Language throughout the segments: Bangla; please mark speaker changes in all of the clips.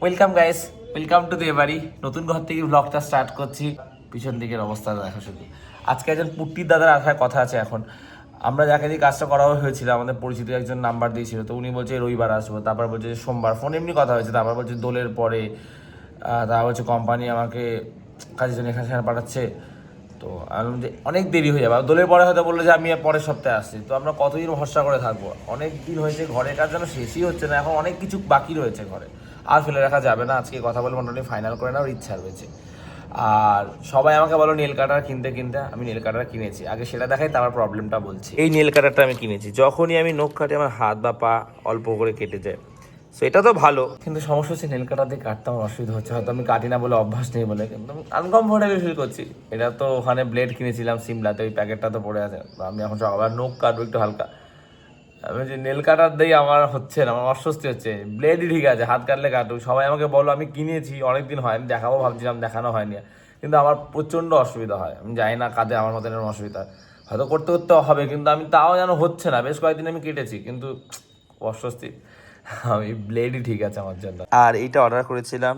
Speaker 1: Welcome guys, welcome to the বাড়ি। নতুন ঘর থেকে ব্লগটা স্টার্ট করছি। পিছন দিকের অবস্থা দেখো শুধু। আজকে একজন পুট্টির দাদার আসার কথা আছে। এখন আমরা যাকে দিয়ে কাজটা করা হয়েছিল, আমাদের পরিচিত একজন নাম্বার দিয়েছিল, তো উনি বলছে রবিবার আসবো, তারপর বলছে যে সোমবার। ফোন এমনি কথা হয়েছে, তারপর বলছে দোলের পরে। তারপর বলছে কোম্পানি আমাকে কাজের জন্য এখানে সেখানে পাঠাচ্ছে। তো আমি যে অনেক দেরি হয়ে যাবে, আর দোলের পরে হয়তো বললো যে আমি পরের সপ্তাহে আসছি। তো আমরা কতদিন ভরসা করে থাকবো? অনেক দিন হয়েছে, ঘরের কাজ যেন শেষই হচ্ছে না। এখন অনেক কিছু বাকি রয়েছে ঘরে, আর ফেলে রাখা যাবে না। আজকে কথা বলে মোটামুটি ফাইনাল করে নেওয়ার ইচ্ছা রয়েছে। আর সবাই আমাকে বলো নেল কাটার কিনতে কিনতে, আমি নেল কাটার কিনেছি। আগে সেটা দেখাই, তারপর প্রবলেমটা বলছি। এই নেল কাটারটা আমি কিনেছি। যখনই আমি নখ কাটি আমার হাত বা পা অল্প করে কেটে যায়। সো এটা তো ভালো, কিন্তু সমস্যা হচ্ছে নেল কাটার দিয়ে কাটতে আমার অসুবিধা হচ্ছে। হয়তো আমি কাটি না বলে, অভ্যাস নেই বলে, কিন্তু আনকমফোর্টেবল ফিল করছি। এটা তো ওখানে ব্লেড কিনেছিলাম সিমলাতে, ওই প্যাকেটটা তো পড়ে আছে। আমি এখন সকালবেলা নখ কাটবো একটু হালকা। আমি যে নেল কাটার দিয়ে আমার হচ্ছে না, আমার অস্বস্তি হচ্ছে। ব্লেডই ঠিক আছে, হাত কাটলে কাটুক। সবাই আমাকে বলো, আমি কিনেছি অনেকদিন হয়, আমি দেখাবো ভাবছিলাম, দেখানো হয়নি। কিন্তু আমার প্রচণ্ড অসুবিধা হয়। আমি জানি না কাঁধে আমার মতন এরকম অসুবিধা হয়। হয়তো করতে করতে হবে, কিন্তু আমি তাও যেন হচ্ছে না। বেশ কয়েকদিন আমি কেটেছি, কিন্তু অস্বস্তি। আমি ব্লেডই ঠিক আছে আমার জন্য। আর এইটা অর্ডার করেছিলাম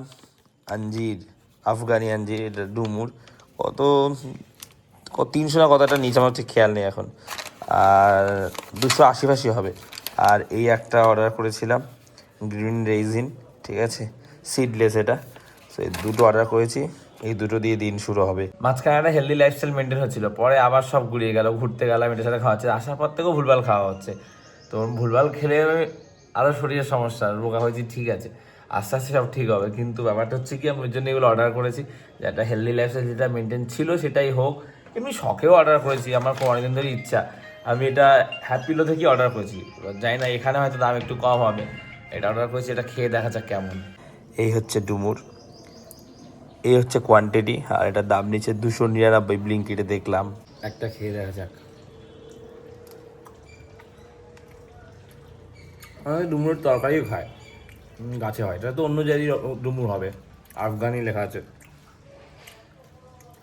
Speaker 1: আঞ্জির, আফগানি আঞ্জির, এটা ডুমুর। কত 300 না কতটা নিচে, আমার ঠিক খেয়াল নেই এখন। আর 280 হবে। আর এই একটা অর্ডার করেছিলাম গ্রিন রেইজিন, ঠিক আছে, সিডলেস এটা। সো এই দুটো অর্ডার করেছি, এই দুটো দিয়ে দিন শুরু হবে। মাঝখানে একটা হেলদি লাইফস্টাইল মেনটেন হচ্ছিল, পরে আবার সব গুলিয়ে গেল। ঘুরতে গেলাম, এটার সাথে খাওয়া হচ্ছে, আসার পর থেকেও ভুলভাল খাওয়া হচ্ছে। তো ভুলভাল খেলে আরও শরীরের সমস্যা, রোগা হয়েছি, ঠিক আছে, আস্তে আস্তে সব ঠিক হবে। কিন্তু ব্যাপারটা হচ্ছে কি, আমি ওই জন্য এগুলো অর্ডার করেছি, যে একটা হেলদি লাইফস্টাইল যেটা মেনটেন ছিল সেটাই হোক। এমনি শখেও অর্ডার করেছি, আমার অনেকদিন ধরে ইচ্ছা। আমি এটা হ্যাপিলো থেকে অর্ডার করেছি। জানি না এখানে হয়তো দাম একটু কম হবে। এটা অর্ডার করেছি, এটা খেয়ে দেখা যাক কেমন। এই হচ্ছে ডুমুর, এই হচ্ছে কোয়ান্টিটি, আর এটার দাম নিচ্ছে 299। ব্লিঙ্কিটে দেখলাম, একটা খেয়ে দেখা যাক। আমাদের ডুমুরের তরকারিও খায়, গাছে হয়। এটা তো অন্য জায়গায় ডুমুর হবে, আফগানি লেখা আছে।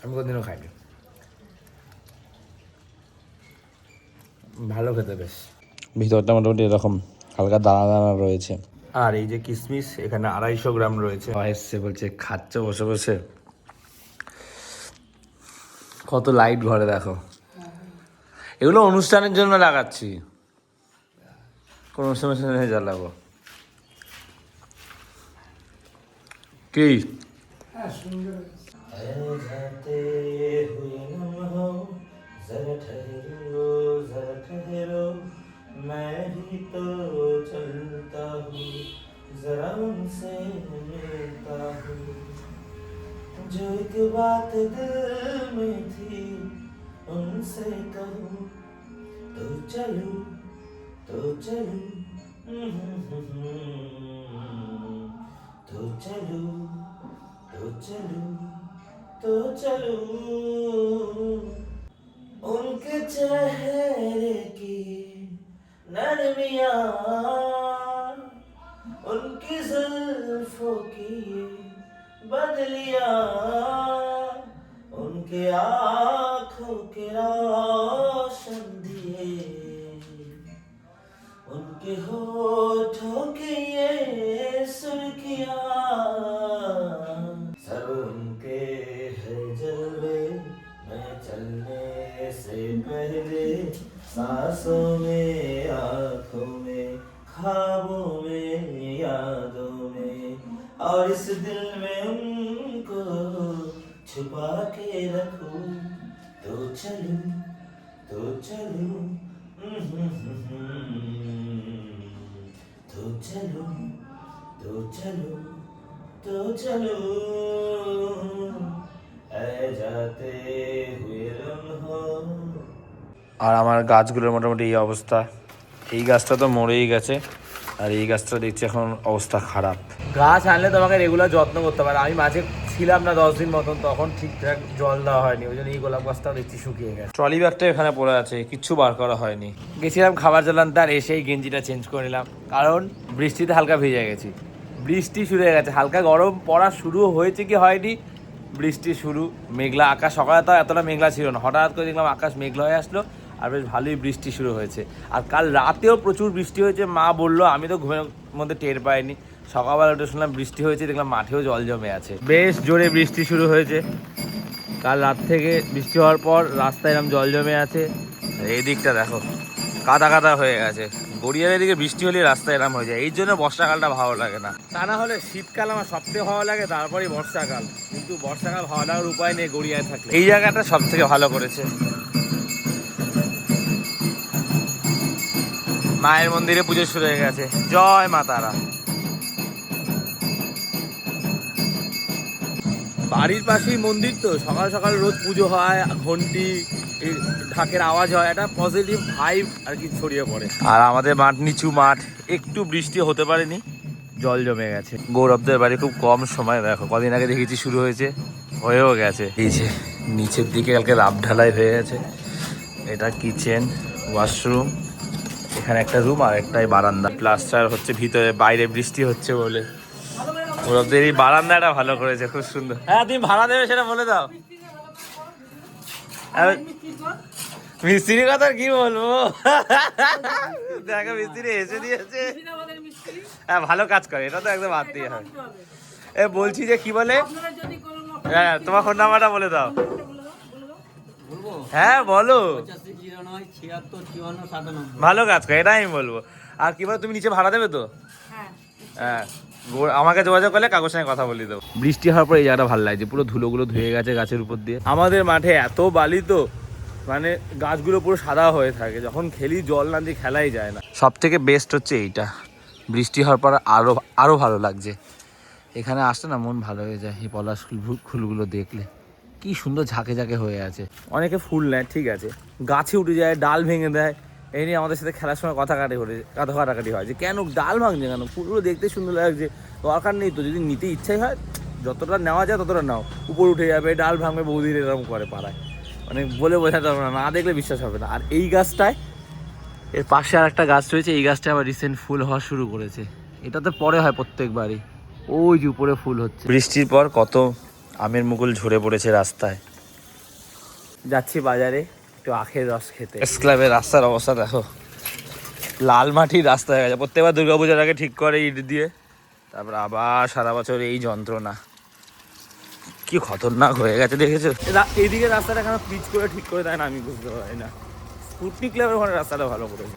Speaker 1: আমি কোনোদিনও খাইনি, ভালো খেতে বেশ। ভিতরটা মোটামুটি এরকম হালকা দানা দানা রয়েছে। আর এই যে কিশমিশ, এখানে 250 গ্রাম রয়েছে। এসছে বলছে খাচ্ছে বসে বসে। কত লাইট ঘরে দেখো। এগুলো অনুষ্ঠানের জন্য লাগাচ্ছি, কোন অনুষ্ঠানে জ্বালাবো কি। मैं भी तो चलता हूँ, जरा उनसे मिलता हूँ, जो एक बात दिल में थी उनसे कहूँ, तो चलूं तो चलूं, तो चलूं तो चलूं तो चलूं, उनके चेहरे की नरमियाँ, उनकी जुल्फों की बदलियाँ, उनके आँखों के रोशन दिए, उनके होठों की ये सुर्खियाँ, सब उनके है जलवे में चलने से पहले, सांसों में, आँखों में, ख्वाबों में, यादों में, और इस दिल में उनको छुपा के रखूं, तो चलूं तो चलूं, तो चलूं तो चलूं तो चलूं, ऐ जाते हुए लम्हों। আর আমার গাছগুলোর মোটামুটি এই অবস্থা। এই গাছটা তো মরেই গেছে, আর এই গাছটা দেখছি এখন অবস্থা খারাপ। গাছ আনলে তোমাকে রেগুলার যত্ন করতে পারে। আমি মাঝে ছিলাম না 10 দিন মতন, তখন ঠিকঠাক জল দেওয়া হয়নি, ওই জন্য এই গোলাপ গাছটাও দেখছি শুকিয়ে গেছে। ট্রলি ব্যাগটা এখানে পড়ে আছে, কিচ্ছু বার করা হয়নি। গেছিলাম খাবার জ্বালান, তার এসেই গেঞ্জিটা চেঞ্জ করে নিলাম, কারণ বৃষ্টিতে হালকা ভিজে গেছি। বৃষ্টি শুরু হয়ে গেছে, হালকা গরম পড়া শুরু হয়েছে কি হয়নি, বৃষ্টি শুরু। মেঘলা আকাশ, সকালে তো এতটা মেঘলা ছিল না, হঠাৎ করে দেখলাম আকাশ মেঘলা হয়ে আসলো, আর বেশ ভালোই বৃষ্টি শুরু হয়েছে। আর কাল রাতেও প্রচুর বৃষ্টি হয়েছে, মা বললো, আমি তো ঘুমের মধ্যে টের পাইনি। সকালবেলা উঠে শুনলাম বৃষ্টি হয়েছে, দেখলাম মাঠেও জল জমে আছে। বেশ জোরে বৃষ্টি শুরু হয়েছে কাল রাত থেকে। বৃষ্টি হওয়ার পর রাস্তায় এরকম জল জমে আছে। এই দিকটা দেখো কাদা কাদা হয়ে গেছে। গড়িয়ার এদিকে বৃষ্টি হলে রাস্তায় এরম হয়ে যায়। এই জন্য বর্ষাকালটা ভালো লাগে না। তা না হলে শীতকাল আমার সবথেকে ভালো লাগে, তারপরে বর্ষাকাল। কিন্তু বর্ষাকাল ভালো লাগার উপায় নেই গড়িয়ায় থাকলে। এই জায়গাটা সব থেকে ভালো করেছে। মায়ের মন্দিরে পুজো শুরু হয়ে গেছে। জয় মা তারা। বাড়ির পাশেই মন্দির তো, সকাল সকাল রোজ পুজো হয়, ঘন্টি ঢাকের আওয়াজ হয়, একটা পজিটিভ ভাইব আর কি ছড়িয়ে পড়ে। আর আমাদের মাঠ নিচু মাঠ, একটু বৃষ্টি হতে পারেনি, জল জমে গেছে। গৌরবদের বাড়ি খুব কম সময়, দেখো কদিন আগে দেখেছি শুরু হয়েছে, হয়েও গেছে। এই যে নিচের দিকে কালকে রাব ঢালাই হয়ে গেছে। এটা কিচেন, ওয়াশরুম, এখানে একটা রুম আর একটাই বারান্দা। প্লাস্টার হচ্ছে ভিতরে, বাইরে বৃষ্টি হচ্ছে বলে। ওদের এই বারান্দাটা ভালো করেছে, খুব সুন্দর। হ্যাঁ তুমি ভাড়া দেবে সেটা বলে দাও। মিস্ত্রির কথা কি বলবো, দেখো মিস্ত্রি এসে দিয়েছে। হ্যাঁ ভালো কাজ করে, এটা তো একদম বাদ দিয়ে হয়। এ বলছি যে কি বলে, হ্যাঁ তোমার ফোন নাম্বারটা বলে দাও। হ্যাঁ বলো। ভালো কাজ করে, এটা আমি বলবো। আর কি বলো, তুমি নিচে ভাড়া দেবে তো? হ্যাঁ আমাকে যোগাযোগ করলে কাকুর সঙ্গে কথা বলি দেবো। বৃষ্টি হওয়ার পর এই জায়গাটা ভালো লাগছে, পুরো ধুলোগুলো ধুয়ে গেছে গাছের উপর দিয়ে। আমাদের মাঠে এত বালি তো, মানে গাছগুলো পুরো সাদা হয়ে থাকে। যখন খেলি জল না দিয়ে খেলাই যায় না। সব থেকে বেস্ট হচ্ছে এইটা, বৃষ্টি হওয়ার পর আরো ভালো লাগছে। এখানে আসতে না মন ভালো হয়ে যায়। এই পলাশ ফুলগুলো দেখলে কি সুন্দর ঝাঁকে ঝাঁকে হয়ে আছে। অনেকে ফুল নেয় ঠিক আছে, গাছে উঠে যায়, ডাল ভেঙে দেয়। এই নিয়ে আমাদের সাথে খেলার সময় কথা কাটাকাটি হয় যে কেন ডাল ভাঙছে, কেন ফুলগুলো দেখতে সুন্দর লাগছে, দরকার নেই তো। যদি নিতে ইচ্ছাই হয় যতটা নেওয়া যায় ততটা নাও, উপর উঠে যাবে, ডাল ভাঙবে, বৌদির এরকম করে পাড়ায়। মানে বলে বোঝাতে হবে না, না দেখলে বিশ্বাস হবে না। আর এই গাছটায়, এর পাশে আর একটা গাছ রয়েছে, এই গাছটা আবার রিসেন্ট ফুল হওয়া শুরু করেছে। এটাতে পরে হয় প্রত্যেকবারই। ওই যে উপরে ফুল হচ্ছে। বৃষ্টির পর কত আমের মুকুল ঝরে পড়েছে রাস্তায়। যাচ্ছি বাজারে একটু আখের রস খেতে। প্রেস ক্লাবের রাস্তার অবস্থা দেখো, লাল মাটির রাস্তা হয়ে গেছে। প্রত্যেকবার দুর্গাপূজার আগে ঠিক করে ইট দিয়ে, তারপর আবার সারা বছর এই যন্ত্রণা। কি খতরনাক হয়ে গেছে দেখেছো? এইদিকে রাস্তাটা কেন পিচ করে ঠিক করে দেয় না আমি বুঝতে পারি না। স্পুটনিক ক্লাবের ওখানে রাস্তাটা ভালো করেছে।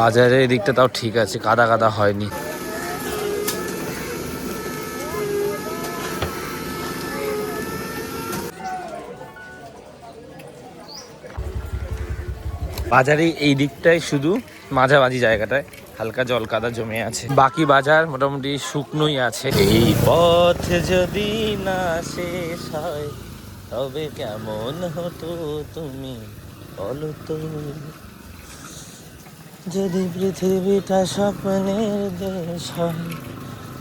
Speaker 1: বাজারে এদিকটা তাও ঠিক আছে, কাদা কাদা হয়নি। বাজারে এই দিকটায় শুধু মাঝামাঝি জায়গাটায় হালকা জল কাদা জমে আছে, বাকি বাজার মোটামুটি শুকনোই আছে। এই পথ যদি না শেষ হয় তবে কেমন হতো তুমি বলো তো, যদি পৃথিবীটা স্বপ্নের দেশ হয়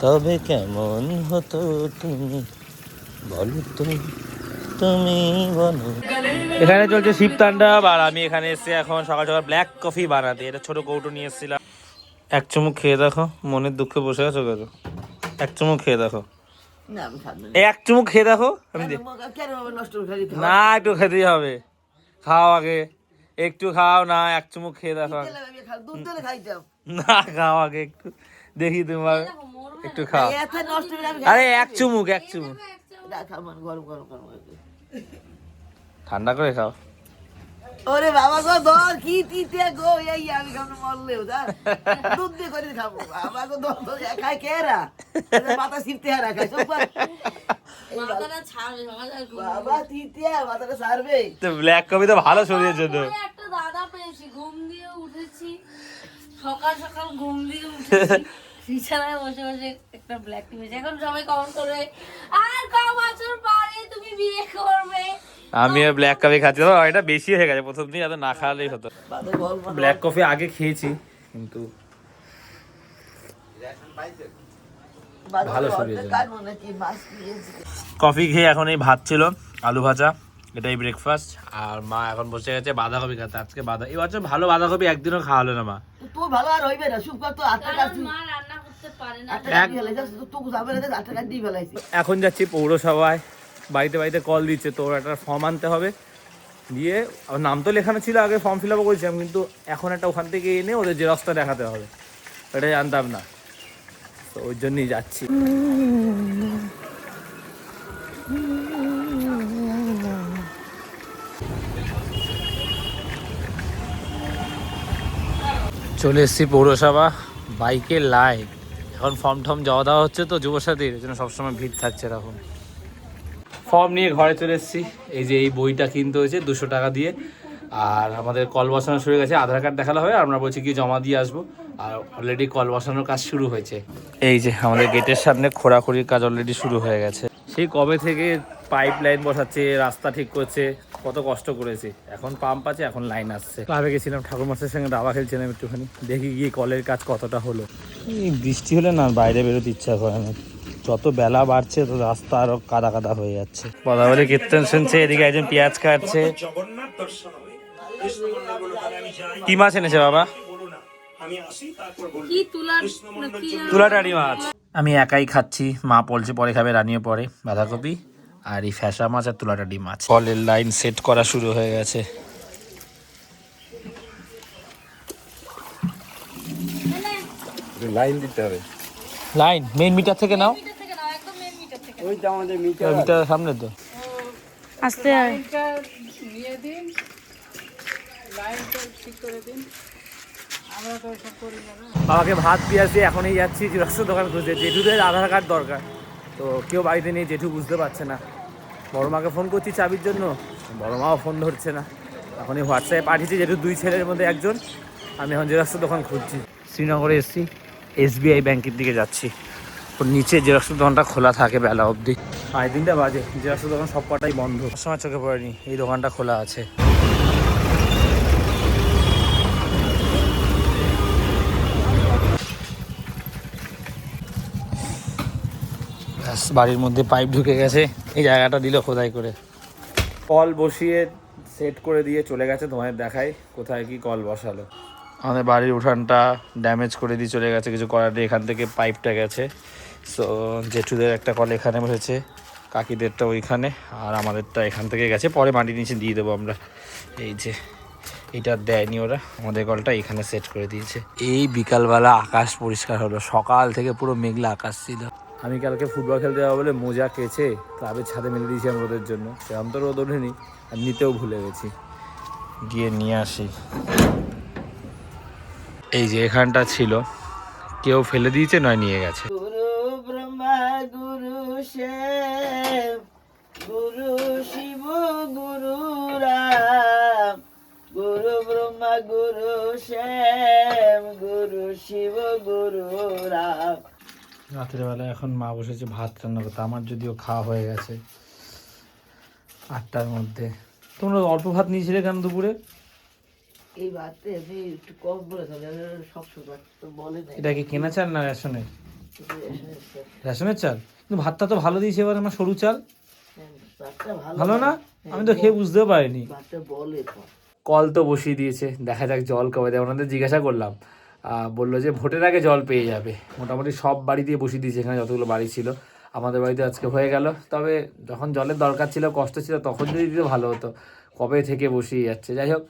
Speaker 1: তবে কেমন হতো তুমি বলো তো, তুমি বলো। এখানে চলছে শিবতাণ্ডব, আর আমি এখানে এসেছি এখন সকাল সকাল ব্ল্যাক কফি বানাতে। এটা ছোট কৌটো নিয়ে এসেছিলাম। এক চুমুক খেয়ে দেখো, মনের দুঃখে বসে আছো কেন? এক চুমুক খেয়ে দেখো, এক চুমুক খেয়ে দেখো। আমি না, একটু খেতেই হবে। খাও আগে, একটু খাও না, এক চুমুক খেয়ে দেখো না, খাও আগে একটু দেখি তোমার, একটু খাও। আরে এক চুমুক, এক চুমুক ঠান্ডা করে খাও।
Speaker 2: ওরে বাবা গো, দর কি তিতে গো, এই আমি খাবো মরলেও দা দুধ দিয়ে করে খাবো। বাবা গো দর দর খায় কেরা, মাথা সিফতে হারা খায় সব মাথাটা ছাড়বে বাবা, তিতিয়া মাথাটা ছাড়বে।
Speaker 1: তো ব্ল্যাক কফি তো ভালো শরীরের জন্য।
Speaker 3: একটা দাদা পেয়েছি, ঘুম দিয়ে উঠেছি, সকাল সকাল ঘুম দিয়ে উঠেছি, বিছানায় বসে বসে একটা ব্ল্যাক টি পেয়েছি। এখন সবাই কমেন্ট করবে আর ক বছর পরে তুমি বিয়ে করবে।
Speaker 1: আমি ব্ল্যাক কফি খাচ্ছি, এটা বেশি হয়ে গেছে। প্রথম দিন এত না খাওয়ালেই হতো। ব্ল্যাক কফি আগে খেয়েছি কিন্তু ভালো শরীরের জন্য। কফি খেয়ে এখন এই ভাত ছিল, আলু ভাজা, এটাই ব্রেকফাস্ট। আর মা এখন বসে গেছে বাঁধাকপি খাতে। আজকে এই বছর ভালো বাঁধাকপি একদিনও খাওয়ালো না মা।
Speaker 2: তো ভালো আর হইবে না, শুকর তো আটটা কাটি
Speaker 3: মা রান্না করতে পারে না।
Speaker 1: এখন যাচ্ছি পৌরসভায়, বাড়িতে বাড়িতে কল দিচ্ছে, তোর একটা ফর্ম আনতে হবে। দিয়ে আমার নাম তো লেখানো ছিল, আগে ফর্ম ফিল আপ করেছিলাম, কিন্তু এখন একটা ওখান থেকে এনে ওদের জেরক্সটা দেখাতে হবে। এটা জানতাম না, তো ওই জন্যই যাচ্ছি। চলে এসেছি পৌরসভা, বাইকের লাইন। এখন ফর্ম টর্ম জমা দেওয়া হচ্ছে তো যুবসাথীর, এই জন্য সবসময় ভিড় থাকছে এরকম। ফর্ম নিয়ে ঘরে চলে এসেছি। এই যে এই বইটা কিনতে হয়েছে 200 টাকা দিয়ে। আর আমাদের কল বসানো শুরু হয়ে গেছে, আধার কার্ড দেখানো হবে, আর আমরা বলছি কি জমা দিয়ে আসবো। আর অলরেডি কল বসানোর কাজ শুরু হয়েছে। এই যে আমাদের গেটের সামনে খোঁড়াখুড়ির কাজ অলরেডি শুরু হয়ে গেছে। সেই কবে থেকে পাইপ লাইন বসাচ্ছে, রাস্তা ঠিক করছে, কত কষ্ট করেছে। এখন পাম্প আছে, এখন লাইন আসছে। ক্লাবে গেছিলাম, ঠাকুরমাসের সঙ্গে দাবা খেলছিলাম একটুখানি, দেখি গিয়ে কলের কাজ কতটা হলো। এই বৃষ্টি হলে না বাইরে বেরোতে ইচ্ছা করে না, যত বেলা বাড়ছে তো রাস্তা আরো কাদা কাদা হয়ে যাচ্ছে। পদাবলী কীর্তন শুনছে, এদিকে একজন পেঁয়াজ কাটছে। কি মাছ এনেছে বাবা? তুলাটারি মাছ। আমি একাই খাচ্ছি, মা বলছে পরে খাবে, রানিও পরে। বাঁধাকপি আর এই ফ্যাসা মাছ আর তুলাটারি মাছ। কলের লাইন সেট করা শুরু হয়ে গেছে।
Speaker 4: লাইন দিতে হবে,
Speaker 1: লাইন মেইন মিটার থেকে নাও,
Speaker 3: একদম মেন মিটার থেকে।
Speaker 4: ওই তো আমাদের মিটার
Speaker 1: মিটারের সামনে তো।
Speaker 3: আস্তে আয়।
Speaker 1: বাবাকে ভাত দিয়ে আসি, এখনই যাচ্ছি জেরক্সের দোকান খুঁজতে। জেঠুদের আধার কার্ড দরকার, তো কেউ বাড়িতে নেই, জেঠু বুঝতে পারছে না। বড় মাকে ফোন করছি চাবির জন্য, বড় মাও ফোন ধরছে না। এখনই হোয়াটসঅ্যাপে পাঠিয়েছি জেঠুর 2 ছেলের মধ্যে একজন। আমি এখন জেরক্সের দোকান খুঁজছি। শ্রীনগরে এসছি, SBI ব্যাংকের দিকে যাচ্ছি। ওর নিচে জেরক্সের দোকানটা খোলা থাকে বেলা অবধি, 3:30 বাজে। জেরক্সের দোকান সব কটাই বন্ধ, সময় চোখে পড়েনি এই দোকানটা খোলা আছে। বাড়ির মধ্যে পাইপ ঢুকে গেছে, এই জায়গাটা দিল খোদাই করে। কল বসিয়ে সেট করে দিয়ে চলে গেছে, তোমায় দেখাই কোথায় কি কল বসালো। আমাদের বাড়ির উঠানটা ড্যামেজ করে দিয়ে চলে গেছে, কিছু করার নেই। এখান থেকে পাইপটা গেছে। সো জেঠুদের একটা কল এখানে বসেছে, কাকিদেরটা ওইখানে, আর আমাদেরটা এখান থেকে গেছে। পরে মাটির নিচে দিয়ে দেবো আমরা। এই যে এটা দেয়নি ওরা, আমাদের কলটা এখানে সেট করে দিয়েছে। এই বিকালবেলা আকাশ পরিষ্কার হলো, সকাল থেকে পুরো মেঘলা আকাশ ছিল। আমি কালকে ফুটবল খেলতে যাবো বলে মোজা কেচে ক্লাবের ছাদে মেলে দিয়েছিলাম রোদের জন্য। সেরকম তো রোদ ওঠেনি, আর নিতেও ভুলে গেছি, গিয়ে নিয়ে আসি। এই যে এখানটা ছিল, কেউ ফেলে দিয়েছে নয় নিয়ে গেছে।
Speaker 2: গুরু ব্রহ্মা গুরু শিব গুরু শিব গুরু রাম, গুরু ব্রহ্মা গুরু শিব গুরু শিব গুরু রাম।
Speaker 1: রাতের বেলা এখন মা বসেছে ভাত রান্না করতে। আমার যদিও খাওয়া হয়ে গেছে 8টার মধ্যে। তোমরা অল্প ভাত নিয়েছিলে কেন দুপুরে?
Speaker 2: এই ভাতটা আমি একটু কম বলে সবসময় তো বলে না।
Speaker 1: এটা কি কেনা চাল না রেশনের? রেশনের চাল, কিন্তু ভাতটা তো ভালো দিয়েছে এবার। আমার সরু চাল
Speaker 2: ভাতটা
Speaker 1: ভালো না, আমি তো খেয়ে বুঝতেও পারিনি।
Speaker 2: ভাতটা বলে তো।
Speaker 1: কল তো বসিয়ে দিয়েছে, দেখা যাক জল কবে দেয়। ওনাদের জিজ্ঞাসা করলাম, বললো যে ভোটের আগে জল পেয়ে যাবে। মোটামুটি সব বাড়ি দিয়ে বসিয়ে দিয়েছে, এখানে যতগুলো বাড়ি ছিল। আমাদের বাড়িতে আজকে হয়ে গেল। তবে যখন জলের দরকার ছিল, কষ্ট ছিল, তখন যদি দিতে ভালো হতো। কবে থেকে বসিয়ে যাচ্ছে। যাই হোক,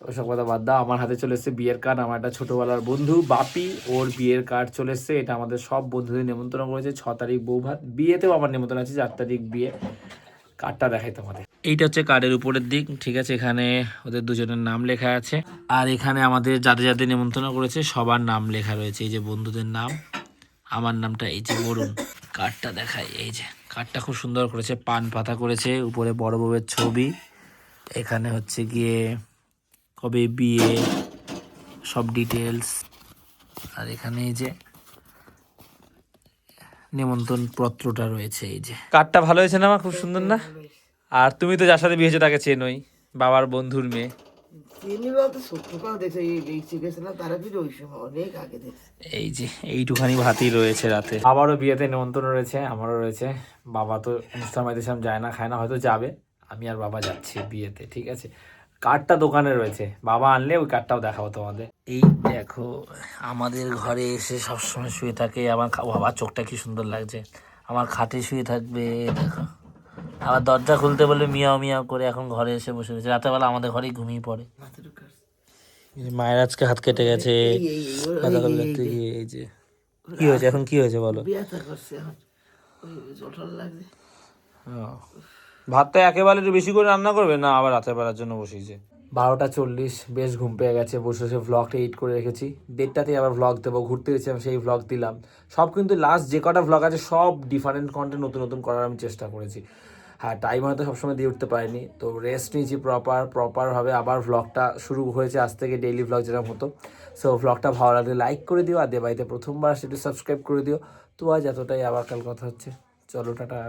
Speaker 1: ওসব কথা বাদ দাও। আমার হাতে চলে এসছে বিয়ের কার্ড। আমার একটা ছোটোবেলার বন্ধু বাপি, ওর বিয়ের কার্ড চলে এসছে। এটা আমাদের সব বন্ধুদের নিমন্ত্রণ করেছে। 6 তারিখ বউ ভাত, বিয়েতেও আমার নিমন্ত্রণ আছে 4 তারিখ বিয়ে। কার্ডটা দেখাই তোমাদের। এইটা হচ্ছে কার্ডের উপরের দিক, ঠিক আছে। এখানে ওদের দুজনের নাম লেখা আছে, আর এখানে আমাদের যাদের যাদের নিমন্ত্রণ করেছে সবার নাম লেখা রয়েছে। এই যে বন্ধুদের নাম, আমার নামটা এই যে বরুণ। কার্ডটা দেখাই, এই যে কার্ডটা খুব সুন্দর করেছে, পান পাতা করেছে, উপরে বড় বউয়ের ছবি। এখানে হচ্ছে গিয়ে কবে বিয়ে, সব ডিটেলস। আর এখানে এই যে নিমন্ত্রণ পত্রটা রয়েছে। এই যে কার্ডটা ভালো হয়েছে না মা? খুব সুন্দর না? আর তুমি তো যার সাথে বিয়ে হয়েছে তাকে চেনোই, বাবার বন্ধুর মেয়ে।
Speaker 2: চিনি বলতে ছোট্ট কথা দেখছে, এই শিখেছে না তারা কিন্তু ওই সময় অনেক আগে দেখছে।
Speaker 1: এই যে এইটুখানি ভাতই রয়েছে রাতে। বাবারও বিয়েতে নিমন্ত্রণ রয়েছে, আমারও রয়েছে। বাবা তো অনুষ্ঠান বাড়িতে সেরকম যায় না, খায় না, হয়তো যাবে। আমি আর বাবা যাচ্ছি বিয়েতে, ঠিক আছে। কার্ডটা দোকানে রয়েছে, বাবা আনলে ওই কার্ডটাও দেখাবো তোমাদের। এই দেখো, আমাদের ঘরে এসে সবসময় শুয়ে থাকে। আমার বাবার চোখটা কি সুন্দর লাগছে। আমার খাটে শুয়ে থাকবে, দেখো। আবার দরজা খুলতে বলে মিয়াও মিয়াও করে এখন ঘরে এসে বসে রয়েছে। রাতেরবেলা আমাদের ঘরেই ঘুমিয়ে পড়ে। মায়ের আজকে হাত কেটে গেছে গাঁদা ফুল কাটতে গিয়ে। এই যে কি হয়েছে এখন, কি হয়েছে বলো?
Speaker 2: ব্যথা করছে এখন, ওই জঠর লাগছে।
Speaker 1: ভাতটা একেবারে একটু বেশি করে রান্না করবে না, আবার রাতের বেলার জন্য বসিয়েছে। 12টা 40, বেশ ঘুম পেয়ে গেছে, বসে বসে ভ্লগটা এডিট করে রেখেছি। 1:30তেই আবার ভ্লগ দেবো, ঘুরতে গেছিলাম সেই ভ্লগ দিলাম। সব কিন্তু লাস্ট যে কটা ভ্লগ আছে সব ডিফারেন্ট কন্টেন্ট নতুন নতুন করার আমি চেষ্টা করেছি। হ্যাঁ, টাইম হয়তো সবসময় দিয়ে উঠতে পারিনি, তো রেস্ট নিয়েছি প্রপারভাবে। আবার ভ্লগটা শুরু হয়েছে আজ থেকে, ডেইলি ভ্লগ যেরকম হতো। সো ভ্লগটা ভালো লাগলে লাইক করে দিও, আর বাড়িতে প্রথমবার সেটা সাবস্ক্রাইব করে দিও। তো আজ এতটাই, আবার কাল কথা হচ্ছে, চলো টাটা।